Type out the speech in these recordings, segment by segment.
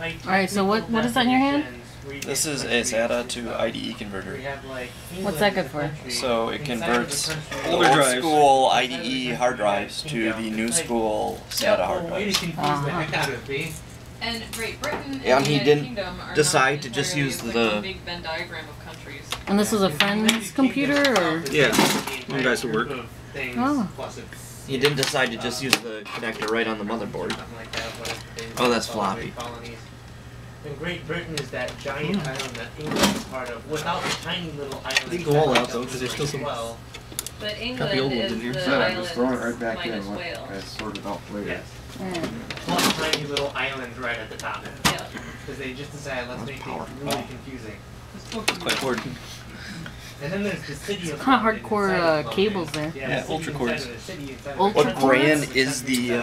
Alright, so what is that in your hand? This is a SATA to IDE converter. What's that good for? So it converts old school IDE hard drives to the new school SATA hard drives. And Great Britain and he didn't Kingdom are decide to just use the big Venn diagram of countries. And this was a friend's computer, or? Yeah, one guy's at work. Oh. He didn't decide to just use the connector right on the motherboard. Oh, that's floppy. And Great Britain is that giant island that England is part of, without the tiny little island. They go all out though, because there's still some. But Got England the old ones is in here. the I'm just throwing it right island back in. minus What Wales. I sorted out later. Yes. Mm. Plus tiny little island right at the top. Yeah. Because they just decided let's make things really confusing. Quite important. And then there's the city of Kind of London hardcore inside of cables London. there. Yeah, the ultra city cords. inside of the city inside of Ultra the What cords? brand is the?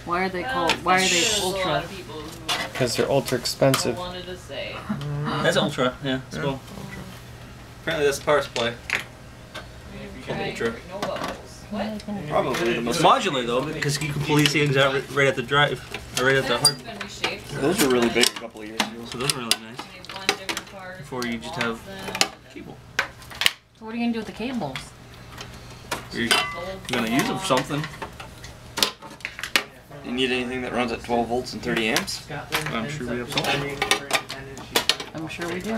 Why are they called? Why are they There's a lot ultra? of people who Because they're ultra expensive. wanted to say. That's ultra, yeah. Well, apparently that's the power supply. Ultra. No bubbles. What? Probably the It's most. modular though, because you can pull these things out right at the drive, or right at the hard. Been reshaped, so Those were really big a couple of years ago. So those are really nice. they want different parts, Before you just have cable. So what are you gonna do with the cables? You're gonna use them for something. You need anything that runs at 12 volts and 30 amps? I'm sure we have something. I'm sure we do.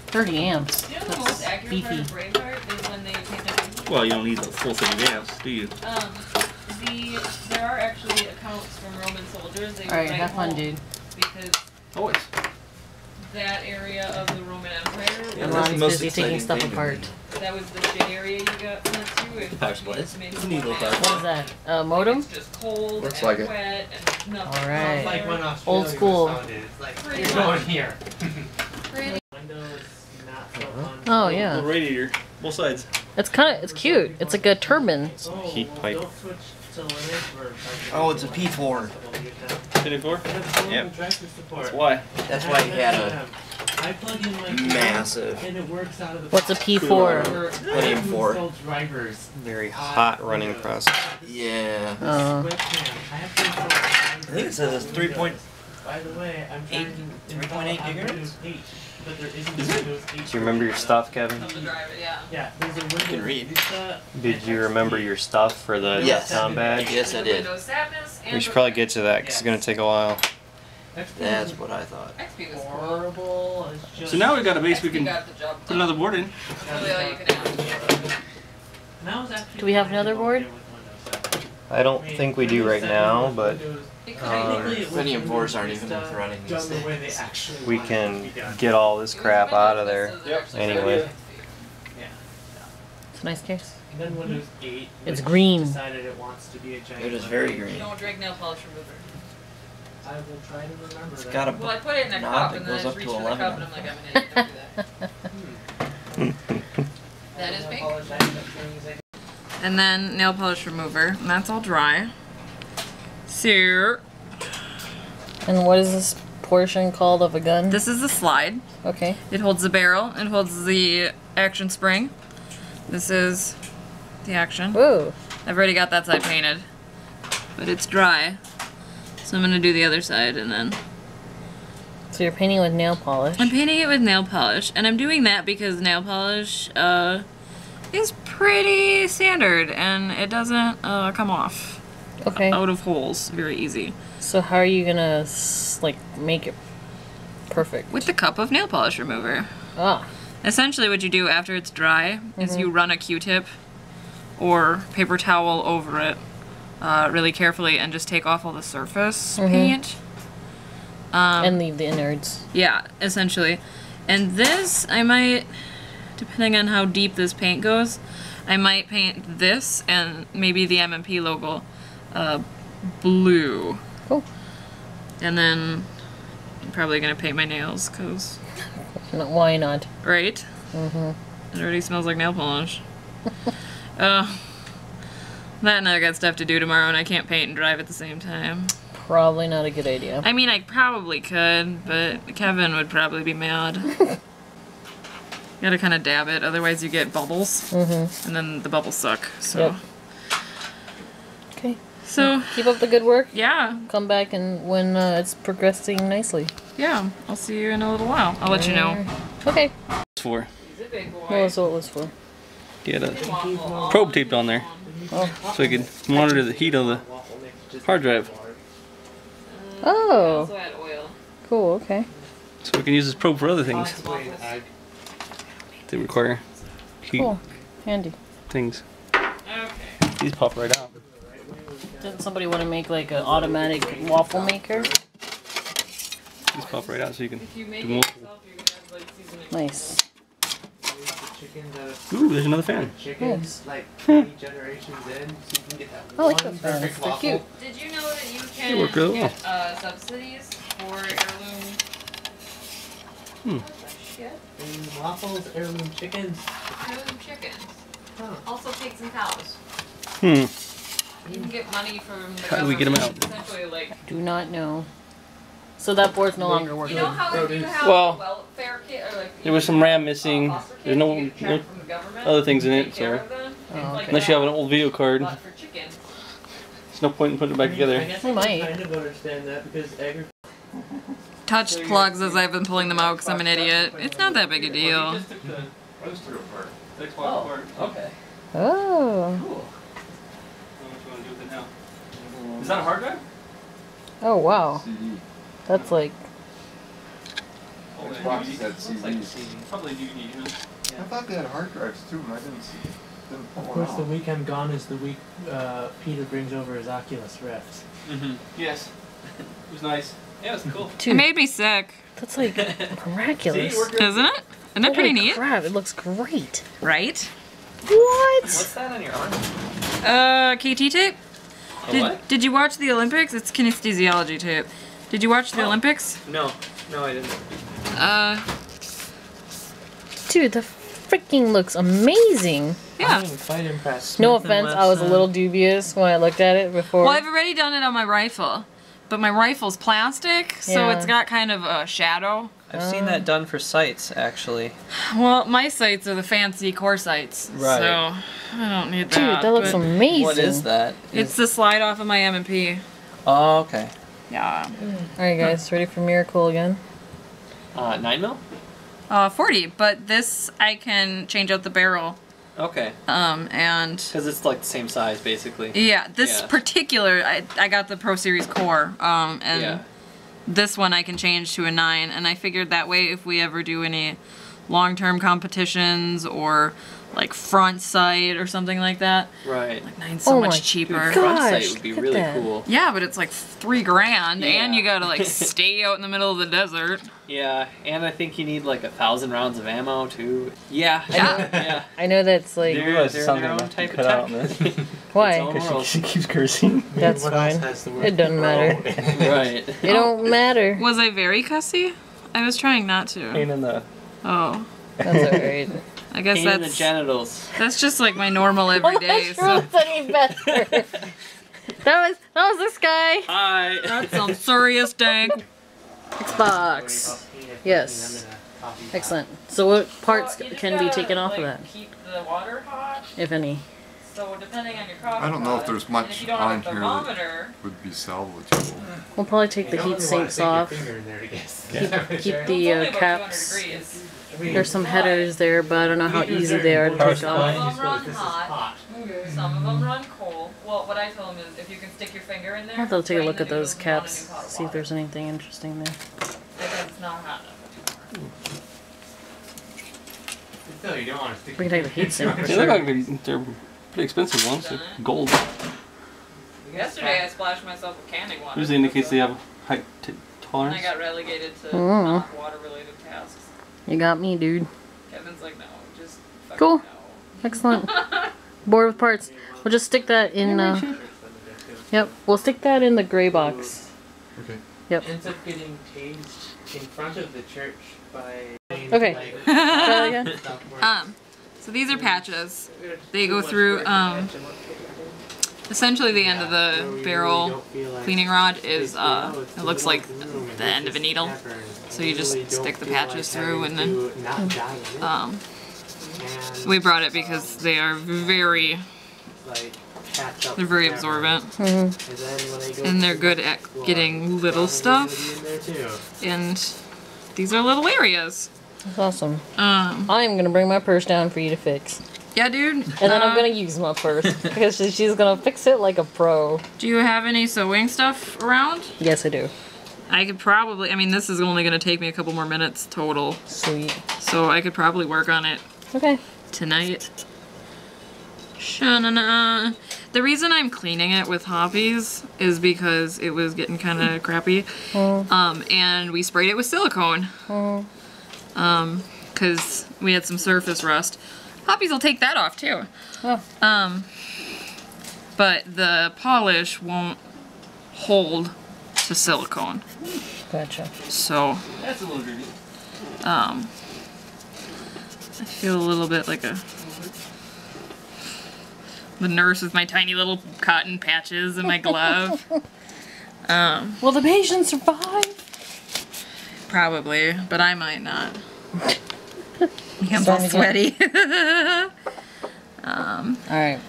30 amps. You know the most That's accurate part beefy. of Braveheart is when they take the Well, you don't need the full 30 amps, do you? there are actually accounts from Roman soldiers. They would Alright, write have fun, home dude. because Always. that area of the Roman Empire, Yeah, And that's the Ronnie's most busy taking exciting stuff thing to apart. me. that was the shit area you got sent to. If The power you supply. just made It's a neat little one power out. What is that? Modem? It's just cold Looks and like it. wet and nothing. Alright. It's like when Australia Old school. was founded. It's like, Pretty you're much. going here. Really? Windows not so fun. Oh Little yeah. radiator, both sides. It's cute. It's like a turbine. Heat pipe. Don't switch to Linux or Oh, it's a P4. 24? Yep. That's why. That's why he had a I plug in my massive. and it works out of the What's a P4? Pentium 4. drivers. Very hot running process. Yeah. Webcam. I have to install I think it says it's 3.8. By the way, I'm trying to 3.8 install gigahertz? Windows 8, but there isn't Windows 8. Do you remember your stuff, Kevin? Of the driver, yeah. Yeah, there's a Windows can read. Vista Did you remember your stuff for the Yes. town badge? Yes, I did. Windows Sadness and We should probably get to that because it's going to take a while. That's what I thought. XP was cool. horrible. It's just So now we've got a base we XP can got the job put done. another board in. That's really all you can ask. And I was actually Do we have another okay board? with Windows 7. I don't think we do right now, but Technically, it was Pentium 4s aren't Windows even Vista worth running these done the way they days. actually we wanted it to can be done. get all this crap out of there. Anyway. Yeah. It's a nice case. And then Windows 8 It's which green. decided it wants to be a giant It is Windows. very green. Don't drink nail polish remover. I will try to remember It's that. got a Well, I put it in a knob cup that and then I goes just up reached to for the 11 cup and I'm like, I'm an idiot, don't do that. That is pink. And then nail polish remover, and that's all dry. So, And what is this portion called of a gun? this is the slide. Okay. It holds the barrel, it holds the action spring. This is the action. Whoa. I've already got that side painted, but it's dry. So I'm gonna do the other side and then So you're painting with nail polish. I'm painting it with nail polish, and I'm doing that because nail polish is pretty standard and it doesn't come off Okay. out of holes very easy. So how are you gonna like make it perfect? With the cup of nail polish remover. Ah. Essentially what you do after it's dry is you run a Q-tip or paper towel over it really carefully and just take off all the surface paint. And leave the innards. Yeah, essentially. And this, I might, depending on how deep this paint goes, I might paint this and maybe the MMP logo blue. Cool. And then I'm probably going to paint my nails, because, No, why not? right? It already smells like nail polish. That and I got stuff to do tomorrow and I can't paint and drive at the same time. Probably not a good idea. I mean, I probably could, but Kevin would probably be mad. You gotta kind of dab it, otherwise you get bubbles. And then the bubbles suck, so. Yep. Okay. So keep up the good work. yeah, Come back and when it's progressing nicely. yeah. I'll see you in a little while. I'll let you know. Okay. For What was what it was for? he had a probe taped on there, Oh. so he could monitor the heat of the hard drive. Oh. Also add oil. Cool. Okay. So we can use this probe for other things. They require heat Cool. Handy. things. Okay. These pop right out. Didn't somebody want to make like an automatic waffle maker? These pop right out, so you can If you make do it multiple. yourself, you're gonna have like seasoning. Nice. Ooh, there's another fan. Chickens, like 3 generations in, so you can get that I like one those fans. perfect They're waffle. cute. Did you know that you They work really can get subsidies for heirloom? Hmm. Shit. And waffles, heirloom chickens. Heirloom chickens. Huh. Also pigs and cows. Hmm. You can get money from the How do we get 'em government, out? Essentially, like, Do not know. So that board's no longer you working. know how if you have Well, welfare kit or like there was some RAM missing. foster kids, There's no, you get a no check from the government other things in to it, take care so of them, Oh, things like okay. unless you have an that. old video card, But for chickens, there's no point in putting it back I together. guess I I might. kind of understand that because touched plugs as I've been pulling them out because I'm an idiot. It's not that big a deal. took the roaster apart. Oh, okay. Oh. Cool. Is that a hard drive? Oh wow. CD. That's like. Xbox had CDs. Probably DVD. I thought they had hard drives too, and I didn't see. Didn't pull of one course the out. week I'm gone is the week Peter brings over his Oculus Rift. Mm-hmm. Yes. It was nice. Yeah, it was cool. It Dude, made me sick, that's like miraculous. See, we're good. isn't it? Isn't that pretty Holy neat? crap! It looks great. Right? What? What's that on your arm? KT tape? Did you watch the Olympics? It's kinesiology tape. Did you watch the Olympics? No, I didn't. Dude, the freaking looks amazing. Yeah. I'm quite impressed. No Smith and offense, I was a Wesson. little dubious when I looked at it before. Well, I've already done it on my rifle, but my rifle's plastic, so Yeah. it's got kind of a shadow. I've seen that done for sights, actually. Well, my sights are the fancy core sights, Right. so I don't need Dude, that. that looks but amazing. What is that? It's the slide off of my M&P. Oh, okay. Yeah. Alright guys, ready for Miracle again? 9mm? 40, but this I can change out the barrel. Okay. And Because it's like the same size, basically. yeah, this Yeah. particular, I got the Pro Series core, and Yeah. this one I can change to a 9, and I figured that way if we ever do any long-term competitions or like front sight or something like that, Right. like 9's so Oh much my cheaper. God. Front sight Gosh, would be look at really that. cool. Yeah, but it's like $3,000, and Yeah. you gotta like stay out in the middle of the desert. Yeah, and I think you need like 1,000 rounds of ammo too. Yeah. Yeah. Yeah. I know that's like... They're their own type of tech. Why? Its own world. She keeps cursing. That's What else fine. has the word It doesn't matter. pro? Right. It don't matter. Was I very cussy? I was trying not to. Pain in the. Oh, That's alright. I guess Pain in the that's genitals. just like my normal everyday. So. That's any better. that was this guy. Hi. That's some serious dank. Xbox. Yes. Excellent. So what parts can be taken off of that, Keep the water hot. if any? So depending on your coffee I don't know if there's pot, much and if you don't have on a here that- thermometer, Would be salvageable. We'll probably take the You heat don't really wanna sinks stick your off. finger in there to guess. Keep it's the only about 200 caps. degrees. There's some headers there, but I don't know how easy they are to take Some off. of them run This is hot. Some of them run cold. Well, what I tell them is if you can stick your finger in there. I'll have to take a drain look the at those noodles and put on a caps, new pot of see if there's anything interesting there. Because it's not hot enough anymore. Still, you don't want to stick We can take the heat sink for They look sure. like they're pretty expensive ones. They're gold. Yesterday I splashed myself with canning water. Usually indicates they have high And tolerance. I got relegated to Mm. not water-related tasks. You got me, dude. Kevin's like, no, just fucking Cool. no. Excellent. Board with parts. We'll just stick that in, yep, we'll stick that in the gray box. Okay. Yep. Ends up getting tased in front of the church by. Okay. like, Try that again. So these are patches. They go through, essentially the end of the barrel cleaning rod is, it looks like the end of a needle. So you just stick the patches through and then, we brought it because they are very catch up. They're very absorbent. Mm-hmm. And then when I go And they're good at getting little stuff. in there too. And these are little areas. That's awesome. I'm gonna bring my purse down for you to fix. Yeah, dude. And then I'm gonna use my purse because she's gonna fix it like a pro. Do you have any sewing stuff around? Yes, I do. I could probably, I mean, this is only gonna take me a couple more minutes total. Sweet. So I could probably work on it Okay. tonight. Sha-na-na. The reason I'm cleaning it with Hoppies is because it was getting kind of crappy. And we sprayed it with silicone. Because we had some surface rust. Hoppies will take that off too. Oh. But the polish won't hold to silicone. Gotcha. So, That's a little dirty. I feel a little bit like the nurse with my tiny little cotton patches in my glove. Will the patient survive? Probably, but I might not. I'm Starting so to get- sweaty. Alright.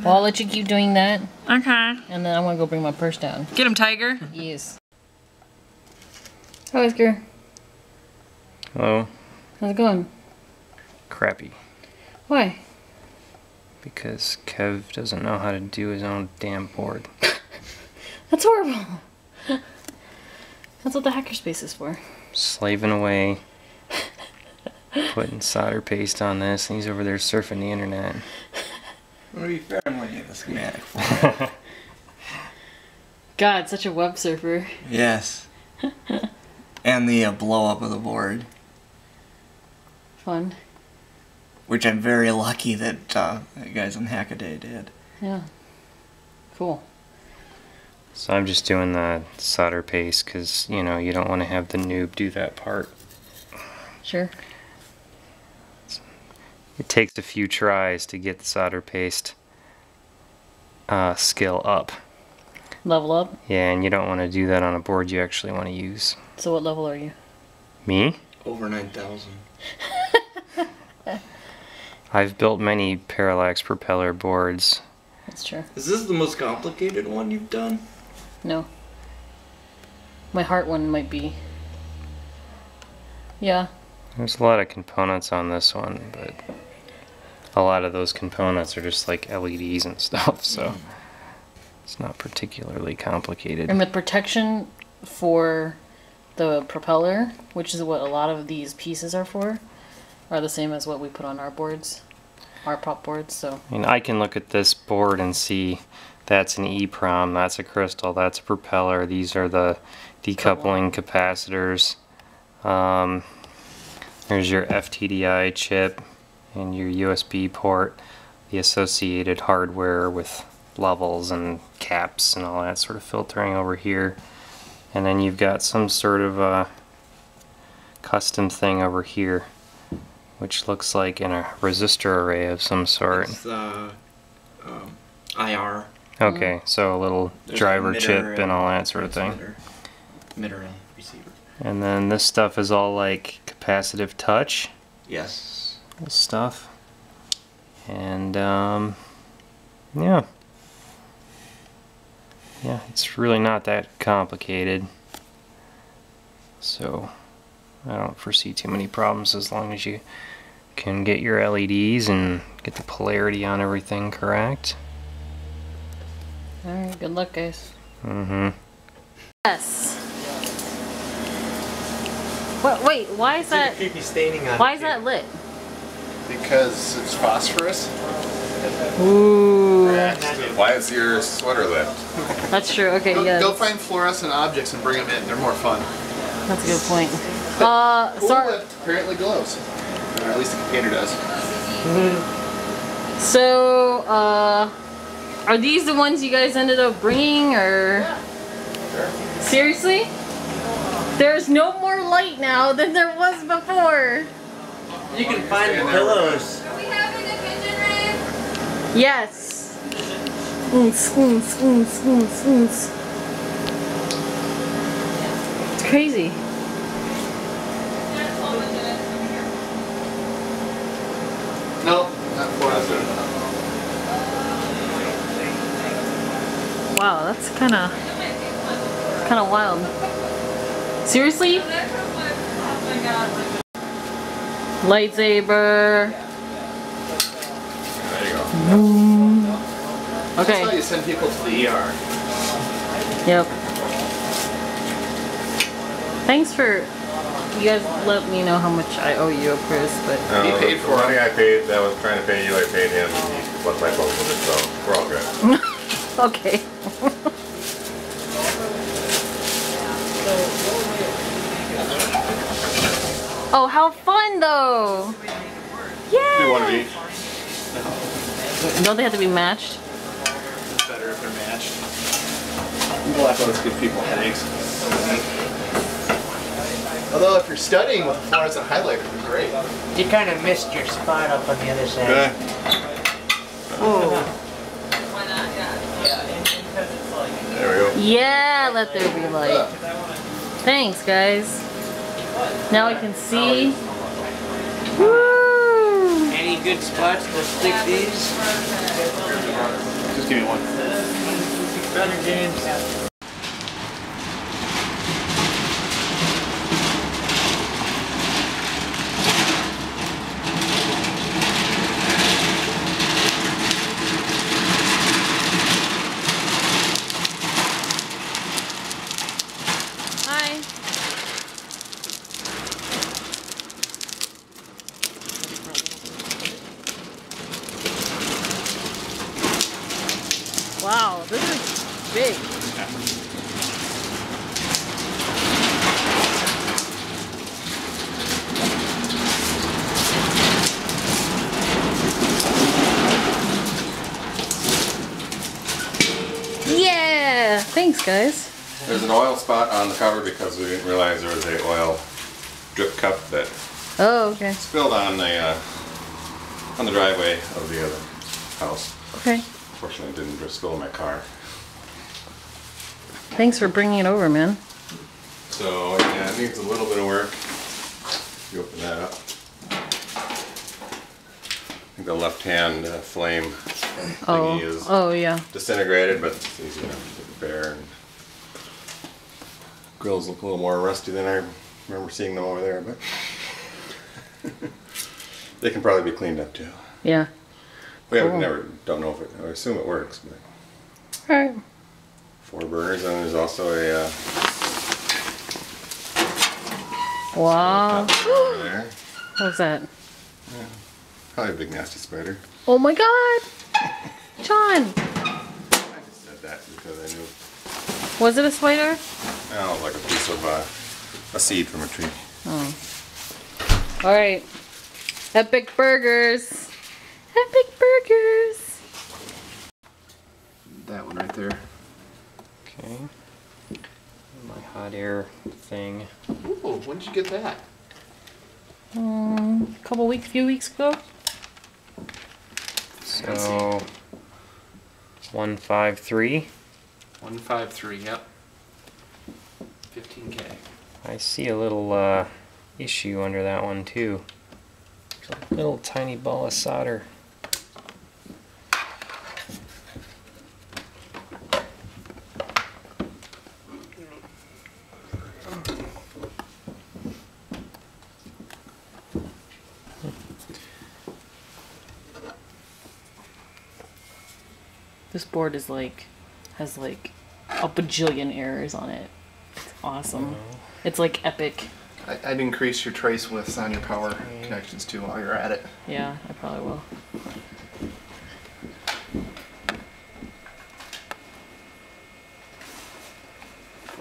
Well, I'll let you keep doing that, Okay. and then I'm gonna go bring my purse down. Get him, Tiger. Yes. Hi, Oscar. Hello. How's it going? Crappy. Why? Because Kev doesn't know how to do his own damn board. That's horrible. That's what the hackerspace is for. Slaving away. Putting solder paste on this, and he's over there surfing the internet. To be fair, I'm looking at the schematic for it. God, such a web surfer. Yes. And the blow up of the board, Fun. which I'm very lucky that the guys on Hackaday did. Yeah. Cool. So I'm just doing the solder paste because, you know, you don't want to have the noob do that part. Sure. It takes a few tries to get the solder paste skill up. Level up. Yeah, and you don't want to do that on a board you actually want to use. So what level are you? Me? Over 9,000. I've built many parallax propeller boards. That's true. Is this the most complicated one you've done? No. My heart one might be. Yeah. There's a lot of components on this one, but a lot of those components are just like LEDs and stuff, so it's not particularly complicated. And the protection for the propeller, which is what a lot of these pieces are for, are the same as what we put on our boards, our prop boards, so. I mean, I can look at this board and see that's an EEPROM, that's a crystal, that's a propeller, these are the decoupling capacitors. There's your FTDI chip and your USB port, the associated hardware with levels and caps and all that sort of filtering over here. And then you've got some sort of custom thing over here, which looks like in a resistor array of some sort. It's the IR. Okay, so a little There's driver emitter chip and all that sort of thing. Emitter and receiver. And then this stuff is all like capacitive touch Yes. stuff. And yeah. Yeah, it's really not that complicated. So I don't foresee too many problems as long as you can get your LEDs and get the polarity on everything correct. Alright, good luck, guys. Mm-hmm. Yes. What, wait, why is that, Creepy staining on why it, is that lit? Because it's phosphorus. Ooh. Why is your sweater lit? That's true, okay, yeah. Go find fluorescent objects and bring them in. They're more fun. That's a good point. Cool Sorry. Lift apparently glows. Or at least the container does. So, are these the ones you guys ended up bringing, or? Sure. Seriously? There's no more light now than there was before. You can find the pillows. Are we having a pigeon race? Yes. Oons, oons, oons, oons, oons. It's crazy. No, not fluorescent. Wow, that's kind of wild. Seriously? Lightsaber. There you go. Boom. That's Okay. how you send people to the ER. Yep. Thanks for you guys let me know how much I owe you, of course, but He paid for the money it. I paid, I was trying to pay you, I paid him, and he left my phone with it, so we're all good. okay. Oh, how fun though! Yeah. Do one of each. Don't they have to be matched? It's better if they're matched. Black ones give people headaches. Although if you're studying with a fluorescent highlighter, it's great. You kind of missed your spot up on the other side. Okay. Oh. There we go. Yeah, let there be light. Thanks, guys. Now we can see. Woo! Any good spots to stick these? Just give me one. Brother James. Hi. Wow, this is big. Yeah, thanks guys. There's an oil spot on the cover because we didn't realize there was a oil drip cup that Oh, okay. spilled on the driveway of the other house. Okay. Fortunately, it didn't just spill in my car. Thanks for bringing it over, man. So yeah, it needs a little bit of work. You open that up. I think the left-hand flame thingy is Oh yeah. disintegrated, but it's easy enough to repair. And grills look a little more rusty than I remember seeing them over there, but they can probably be cleaned up too. Yeah. We Cool. don't know if it, I assume it works, but Alright. 4 burners, and there's also a Wow. over there. What's that? Probably a big nasty spider. Oh my god! John! I just said that because I knew. Was it a spider? Oh, like a piece of a seed from a tree. Oh. Alright. Epic burgers! Epic burgers! That one right there. Okay. My hot air thing. Ooh, when did you get that? Few weeks ago. So 153. 153, yep. 15K. I see a little issue under that one too. There's a little tiny ball of solder. This board is has a bajillion errors on it. It's awesome. It's like epic. I'd increase your trace widths on your power connections too while you're at it. Yeah, I probably will.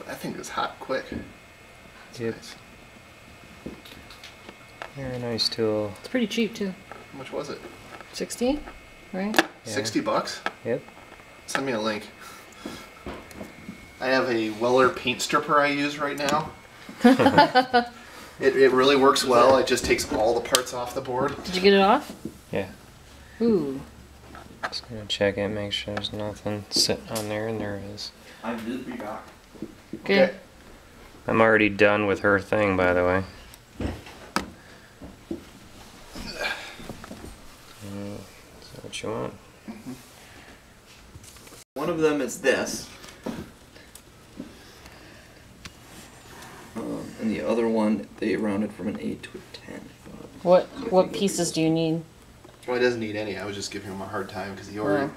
That thing is hot quick. That's Yep. nice. Very nice tool. It's pretty cheap too. How much was it? 60, right? Yeah. $60? Yep. Send me a link. I have a Weller paint stripper I use right now. It really works well. It just takes all the parts off the board. Did you get it off? Yeah. Ooh. Just gonna check it, make sure there's nothing sitting on there, and there is. I will be back. Okay. I'm already done with her thing, by the way. Is that what you want? One of them is this. And the other one, they rounded from an 8 to a 10. What pieces do you need? Well, he doesn't need any. I was just giving him a hard time because he ordered,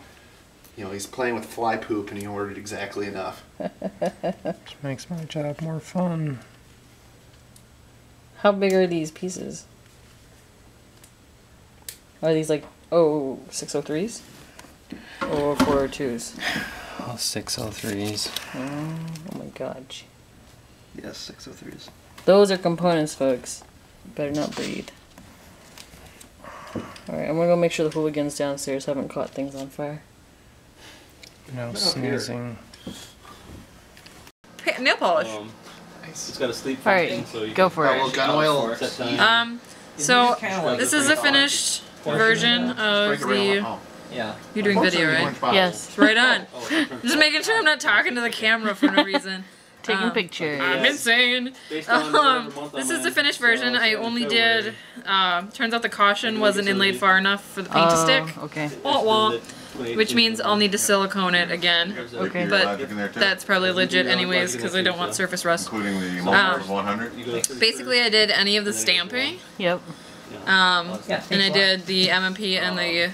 you know, he's playing with fly poop and he ordered exactly enough. Which makes my job more fun. How big are these pieces? Are these like 603s? Or 402s? All 603s. Oh my god. Yes, 603s. Those are components, folks. Better not breathe. Alright, I'm gonna go make sure the hooligans downstairs haven't caught things on fire. No sneezing. Nail polish. It's got a sleep Alright, function, so you go can for it. Well, gun oil. set time. So this is a finished version of the. Yeah. You're doing video, right? Yes. Right on. Just making sure I'm not talking to the camera for no reason. Taking pictures. I'm insane. This is the finished version. I only did. Turns out the caution wasn't inlaid far enough for the paint to stick. Okay. Wah wah. Which means I'll need to silicone it again. Okay. But that's probably legit anyways because I don't want surface rust. Including the Multiverse 100. Basically, I did any of the stamping. Yep. And I did the MMP and the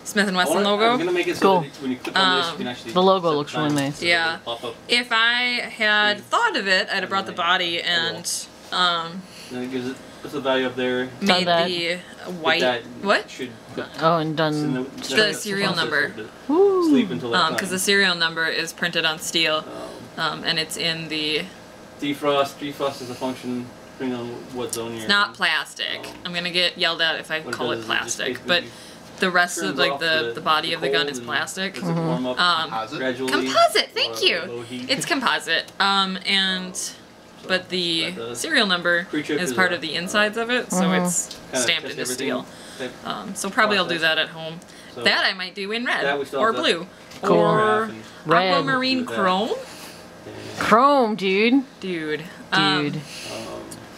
Smith & Wesson logo. Cool. The logo looks really nice. Yeah. If I had thought of it, I'd have brought the body and What's the value up there? made that. the white. What? Oh, and done. The serial number. Sleep until that time. Because the serial number is printed on steel, and it's in the. Defrost. Defrost is a function depending on what zone you're It's not plastic. I'm gonna get yelled at if I What it call does it is it just plastic, basically but the rest of turns like off the body of the gun is cold plastic. and lets it warm up Composite? gradually. Composite, thank or you. low heat. It's composite. But the serial number Pre-trip is is part a- of the insides of it, so it's Kinda stamped test into everything steel. type So probably I'll do process. that at home. So That I might do in red that we still or have to blue Cool. or Red. aquamarine Do that. chrome. Chrome, dude. Dude. Dude.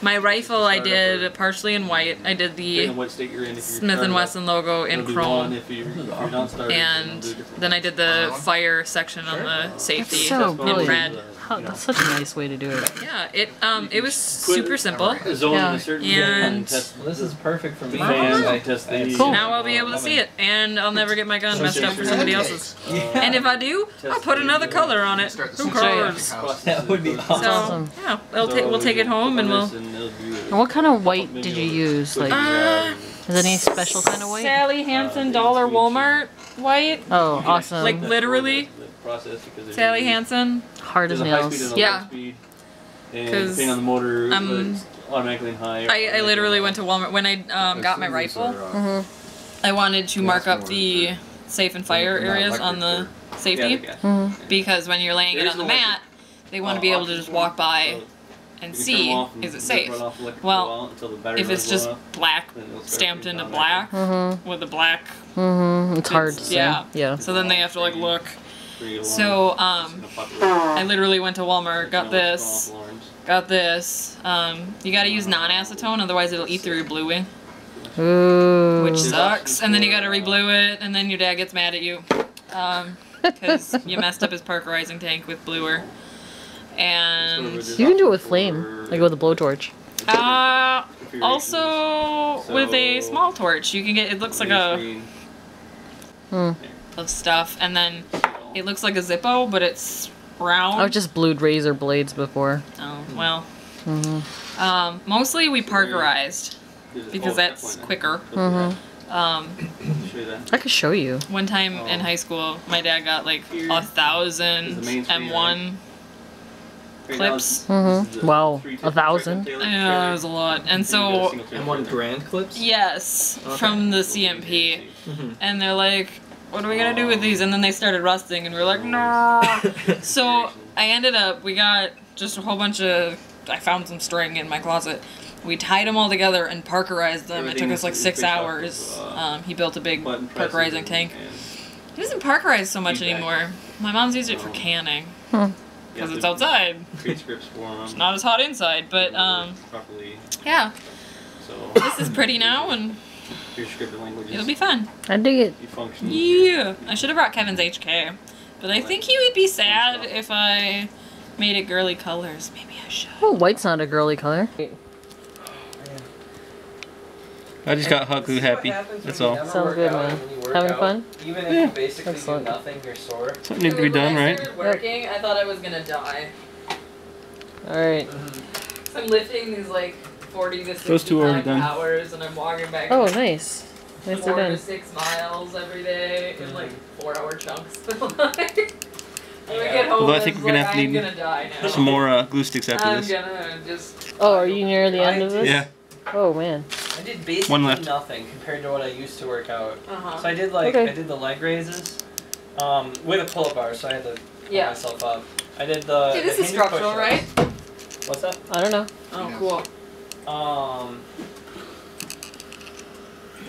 My rifle I did partially in white. I did depending the on what state you're in, if you're Smith started & Wesson logo in it'll be chrome. one. If you're not started, And it'll do different. then I did the fire section on the safety so in brilliant. red. How, that's such a nice way to do it. Yeah, it was super simple. A zone Yeah. in a certain And- and test Well, this is perfect for me. the fans, because I- test the Cool. Now I'll be able to see it, and I'll never get my gun messed up for somebody else's. And if I do, I'll put another color on it. Who cares? That would be awesome. So Awesome. yeah, we'll take it home and we'll. And what kind of white did you use? Like, is there any special kind of white? Sally Hansen Dollar Walmart white. Oh, awesome. Like literally, Sally Hansen. Hard as nails. Yeah. And 'Cause, depending on the motor, um, it's automatically in high. I literally went to Walmart when I got my rifle. I wanted to mark up the safe and fire areas on the safety because when you're laying it on the mat, they want to be able to just walk by and see, is it safe? Well, if it's just black stamped into black with a black, It's hard to see. yeah. Yeah. So then they have to like look. So I literally went to Walmart, got this. You gotta use non-acetone, otherwise it'll eat through your bluing, Ooh. which sucks. And then you gotta re-blue it, and then your dad gets mad at you because you messed up his parkerizing tank with bluer. And You can do it with flame, like with a blowtorch. also with a small torch, you can get. It looks like a of stuff, and then it looks like a Zippo, but it's brown. I've just blued razor blades before. Oh well. Mostly we parkerized because that's quicker. I could show you. One time in high school, my dad got like 1,000 M1 clips. Wow, 1,000? Yeah, it was a lot. And so, M1 grand clips? yes, from the CMP. And they're like, what are we gonna do with these? And then they started rusting, and we were like, no. So I ended up, we got just a whole bunch of, I found some string in my closet. We tied them all together and parkerized them. It took us like 6 hours. He built a big parkerizing tank. He doesn't parkerize so much anymore. My mom's used it for canning. Because it's outside. It's not as hot inside, but yeah. This is pretty now, and it'll be fun. I dig it. Yeah. I should have brought Kevin's HK, but I think he would be sad if I made it girly colors. Maybe I should. Oh, white's not a girly color. I just got hot glue happy. That's all. Sounds good, man. Having fun? Even if you basically Excellent. do nothing, you're sore. Something needs to be done, right? When I started working, I thought I was gonna die. Alright. So I'm lifting these like 40 to Those two are already 65 done. hours, and I'm walking back Oh, nice. Nicely 4 to done. 6 miles every day in like 4-hour chunks. When we get home, Although I think we're gonna have to I'm need gonna die now. some more glue sticks after I'm this. gonna just. Oh, are you near the end of this? Yeah. Oh, man. I did basically One left. nothing compared to what I used to work out. Uh-huh. So I did like Okay. I did the leg raises, with a pull-up bar, so I had to pull Yeah. myself up. I did the. Hey, this the is hinge structural, push-ups. right? What's that? I don't know. Oh, cool.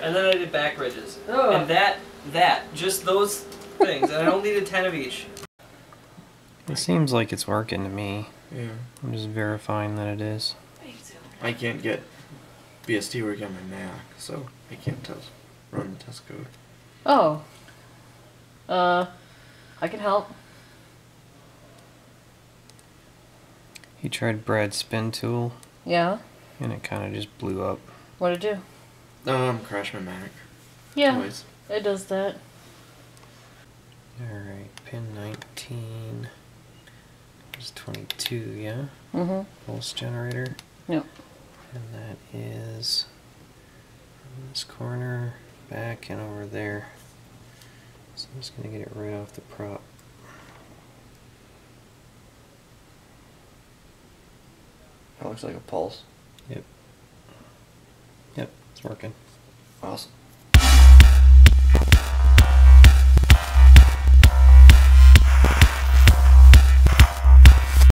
And then I did back ridges. Oh. And just those things, and I only did 10 of each. It seems like it's working to me. Yeah. I'm just verifying that it is. I can't get BSD working on my Mac, so I can't run the test code. Oh. I can help. He tried Brad's spin tool, Yeah? and it kind of just blew up. What'd it do? Crash my Mac. Yeah, Twice. it does that. Alright, pin 19. There's 22, yeah? Mm-hmm. Pulse generator. Yep. And that is in this corner, back, and over there. So I'm just going to get it right off the prop. That looks like a pulse. Yep. Yep, it's working. Awesome.